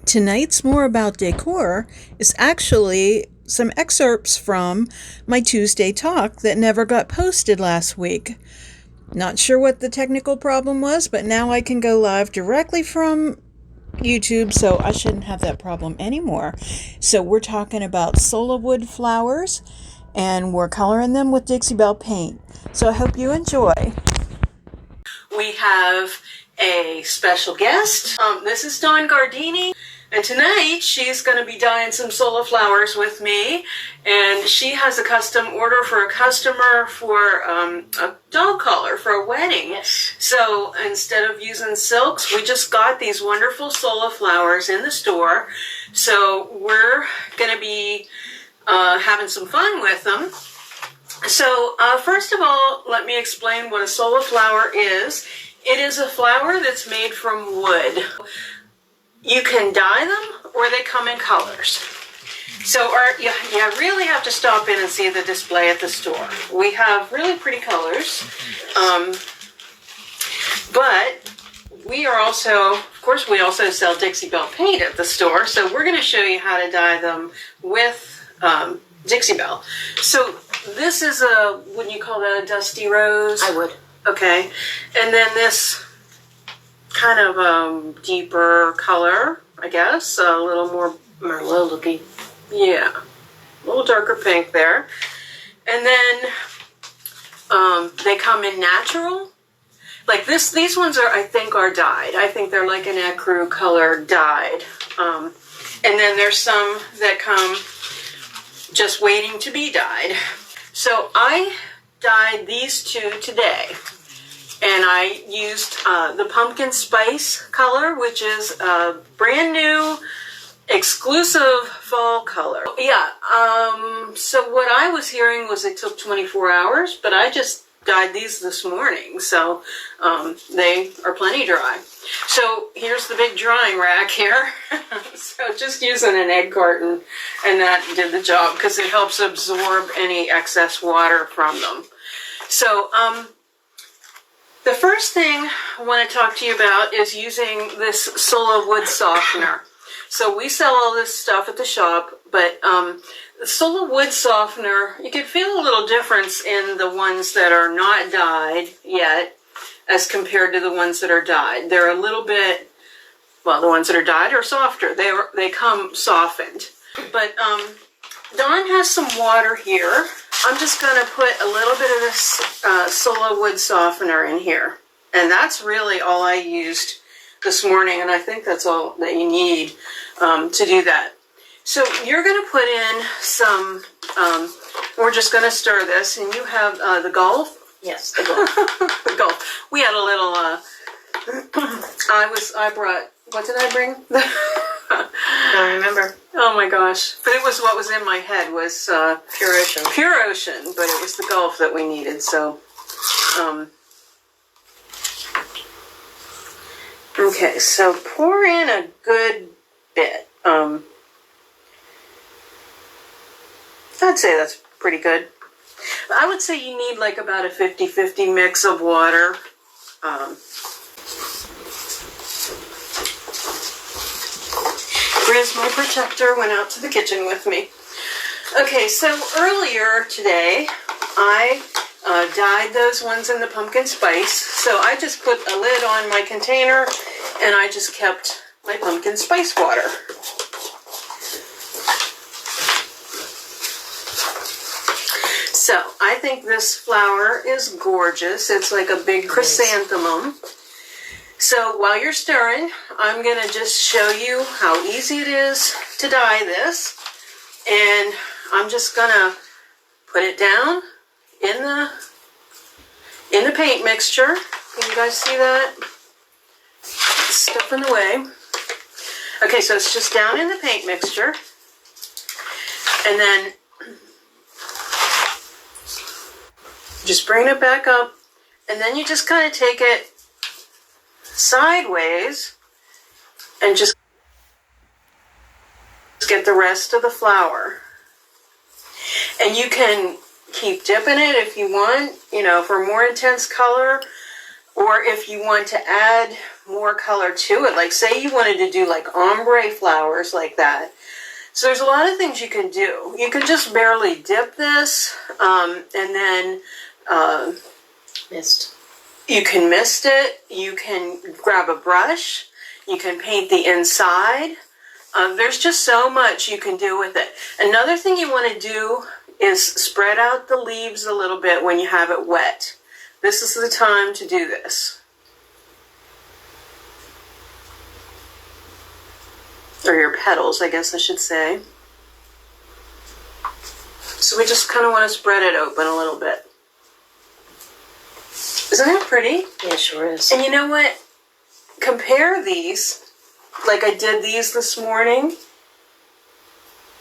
Tonight's More About Decor is actually some excerpts from my Tuesday talk that never got posted last week. Not sure what the technical problem was, but now I can go live directly from YouTube, so I shouldn't have that problem anymore. So we're talking about Sola flowers, and we're coloring them with Dixie Belle Paint. So I hope you enjoy. We have a special guest. This is Dawn Gardini. And tonight, she's going to be dyeing some Sola Flowers with me. And she has a custom order for a customer for a dog collar for a wedding. Yes. So instead of using silks, we just got these wonderful Sola Flowers in the store. So we're going to be having some fun with them. So first of all, let me explain what a Sola Flower is. It is a flower that's made from wood. You can dye them, or they come in colors. So you really have to stop in and see the display at the store. We have really pretty colors. But we are also, of course, we also sell Dixie Belle Paint at the store. So we're going to show you how to dye them with Dixie Belle. So this is wouldn't you call that a dusty rose? I would. Okay. And then this kind of deeper color, I guess, a little more Merlot looking. Yeah, a little darker pink there. And then they come in natural. Like these ones I think are dyed. I think they're like an ecru color dyed. And then there's some that come just waiting to be dyed. So I dyed these two today. And I used the pumpkin spice color, which is a brand new exclusive fall color. Yeah, so what I was hearing was it took 24 hours, but I just dyed these this morning, so they are plenty dry. So here's the big drying rack here. So just using an egg carton, and that did the job because it helps absorb any excess water from them. So, the first thing I want to talk to you about is using this Sola wood softener. So we sell all this stuff at the shop, but the Sola wood softener, you can feel a little difference in the ones that are not dyed yet as compared to the ones that are dyed. They're a little bit, well, the ones that are dyed are softer. They come softened. But Dawn has some water here. I'm just going to put a little bit of this Sola wood softener in here. And that's really all I used this morning, and I think that's all that you need to do that. So you're going to put in some, we're just going to stir this, and you have the Gulf? Yes, the Gulf. The Gulf. We had a little, I brought, what did I bring? I don't remember. Oh my gosh. But it was what was in my head was Pure Ocean. Pure Ocean, but it was the Gulf that we needed, so okay, so pour in a good bit. I'd say that's pretty good. I would say you need like about a 50-50 mix of water. Grizz, my protector, went out to the kitchen with me. Okay, so earlier today, I dyed those ones in the pumpkin spice. So I just put a lid on my container, and I just kept my pumpkin spice water. So I think this flower is gorgeous. It's like a big chrysanthemum. So while you're stirring, I'm going to just show you how easy it is to dye this. And I'm just going to put it down in the paint mixture. Can you guys see that? It's stuff in the way. Okay, so it's just down in the paint mixture. And then just bring it back up. And then you just kind of take it sideways and just get the rest of the flour. And you can keep dipping it if you want, you know, for more intense color. Or if you want to add more color to it, like say you wanted to do like ombre flowers like that. So there's a lot of things you can do. You can just barely dip this, and then Mist. you can mist it. You can grab a brush. You can paint the inside. There's just so much you can do with it. Another thing you want to do is spread out the leaves a little bit when you have it wet. This is the time to do this. Or your petals, I guess I should say. So we just kind of want to spread it open a little bit. Isn't that pretty? Yeah, it sure is. And you know what? Compare these, like I did these this morning.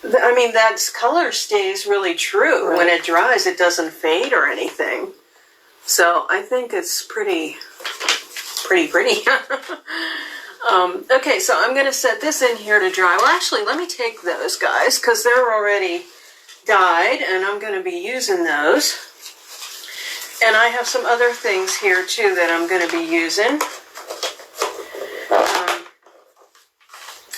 I mean, that color stays really true. Right. When it dries, it doesn't fade or anything. So I think it's pretty. Okay, so I'm going to set this in here to dry. Well, actually, let me take those guys because they're already dyed, and I'm going to be using those. And I have some other things here, too, that I'm going to be using.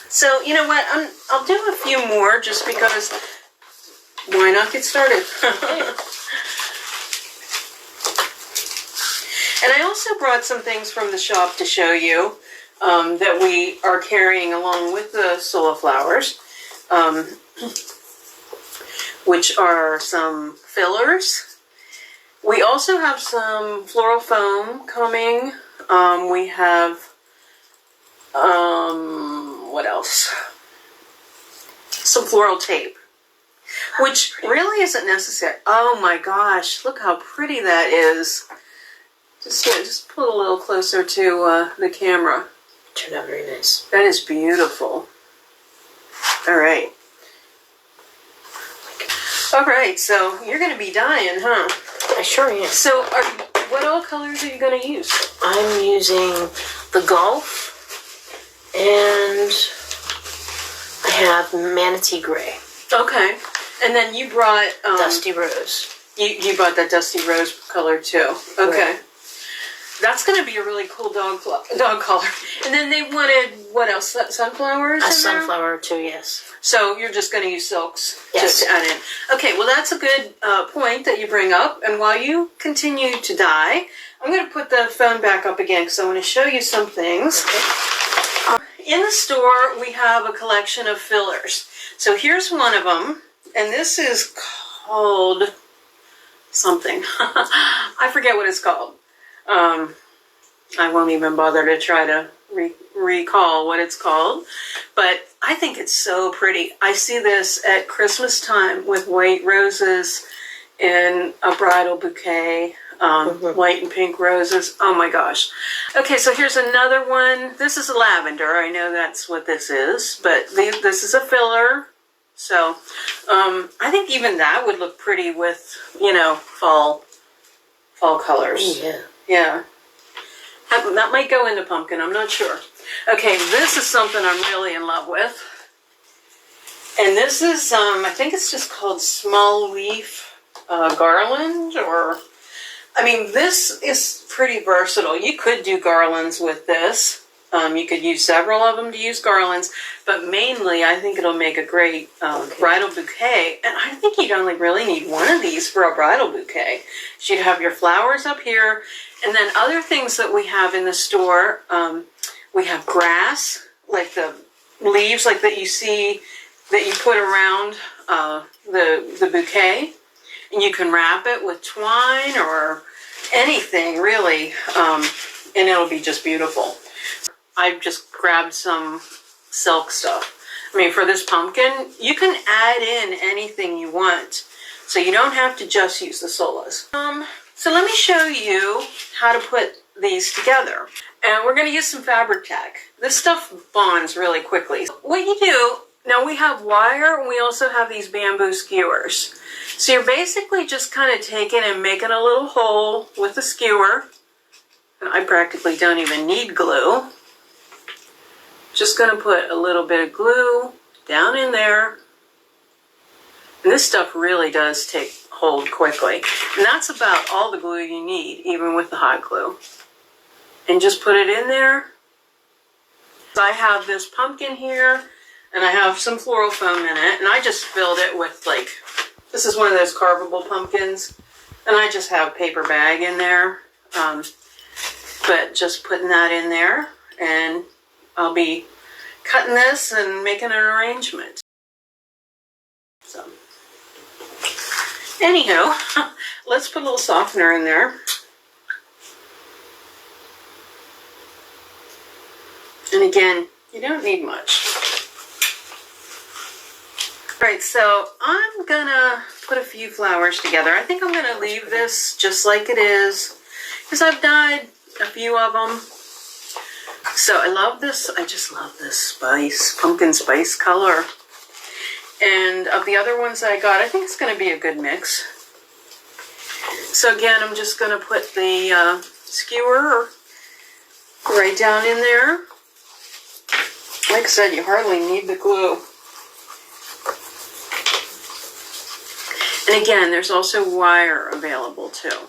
So, you know what? I'll do a few more just because why not get started? And I also brought some things from the shop to show you that we are carrying along with the Sola Flowers, which are some fillers. We also have some floral foam coming. We have, what else? Some floral tape, which really isn't necessary. Oh my gosh, look how pretty that is. Just pull it a little closer to the camera. Turned out very nice. That is beautiful. All right. All right, so you're going to be dyeing, huh? I sure am. So what all colors are you going to use? I'm using the Gulf, and I have Manatee Gray. Okay. And then you brought... Dusty Rose. You bought that Dusty Rose color, too. Okay. Right. That's going to be a really cool dog color. And then they wanted, what else? Sunflowers? A sunflower too, yes. So you're just going to use silks yes. to add in. Okay, well that's a good point that you bring up. And while you continue to dye, I'm going to put the phone back up again because I want to show you some things. Okay. In the store, we have a collection of fillers. So here's one of them. And this is called something. I forget what it's called. I won't even bother to try to recall what it's called, but I think it's so pretty. I see this at Christmas time with white roses in a bridal bouquet, white and pink roses. Oh my gosh. Okay, so here's another one. This is a lavender. I know that's what this is, but this is a filler. So I think even that would look pretty with, you know, fall colors. Ooh, yeah. Yeah. That might go into pumpkin, I'm not sure. Okay, this is something I'm really in love with. And this is, I think it's just called small leaf garland, or, I mean, this is pretty versatile. You could do garlands with this. You could use several of them to use garlands, but mainly I think it'll make a great bridal bouquet. And I think you'd only really need one of these for a bridal bouquet. So you'd have your flowers up here, and then other things that we have in the store, we have grass, like the leaves like that you see that you put around the bouquet, and you can wrap it with twine or anything really, and it'll be just beautiful. I've just grabbed some silk stuff. I mean, for this pumpkin, you can add in anything you want. So you don't have to just use the solas. So let me show you how to put these together. And we're going to use some fabric tack. This stuff bonds really quickly. What you do, now we have wire, and we also have these bamboo skewers. So you're basically just kind of taking and making a little hole with the skewer. And I practically don't even need glue. Just going to put a little bit of glue down in there. And this stuff really does take hold quickly. And that's about all the glue you need, even with the hot glue. and just put it in there. I have this pumpkin here, and I have some floral foam in it, and I just filled it with, like, this is one of those carvable pumpkins, and I just have a paper bag in there, but just putting that in there, and I'll be cutting this and making an arrangement. So, anywho, let's put a little softener in there. And again, you don't need much. Alright, so I'm gonna put a few flowers together. I think I'm gonna leave this just like it is, because I've dyed a few of them. So I love this, I just love this spice, pumpkin spice color. And of the other ones I got, I think it's gonna be a good mix. So again, I'm just gonna put the skewer right down in there. Like I said, you hardly need the glue. And again, there's also wire available too.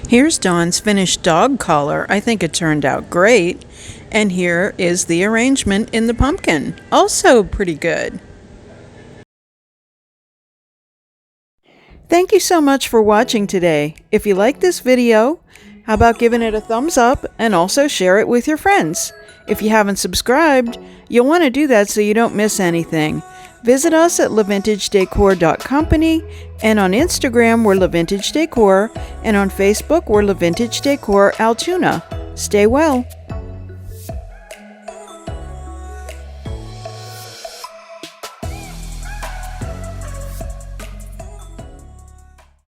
Here's Dawn's finished dog collar. I think it turned out great. And here is the arrangement in the pumpkin. Also pretty good. Thank you so much for watching today. If you like this video, how about giving it a thumbs up and also share it with your friends? If you haven't subscribed, you'll want to do that so you don't miss anything. Visit us at LaVintageDecor.company, and on Instagram we're LaVintageDecor, and on Facebook we're LaVintageDecor Altoona. Stay well.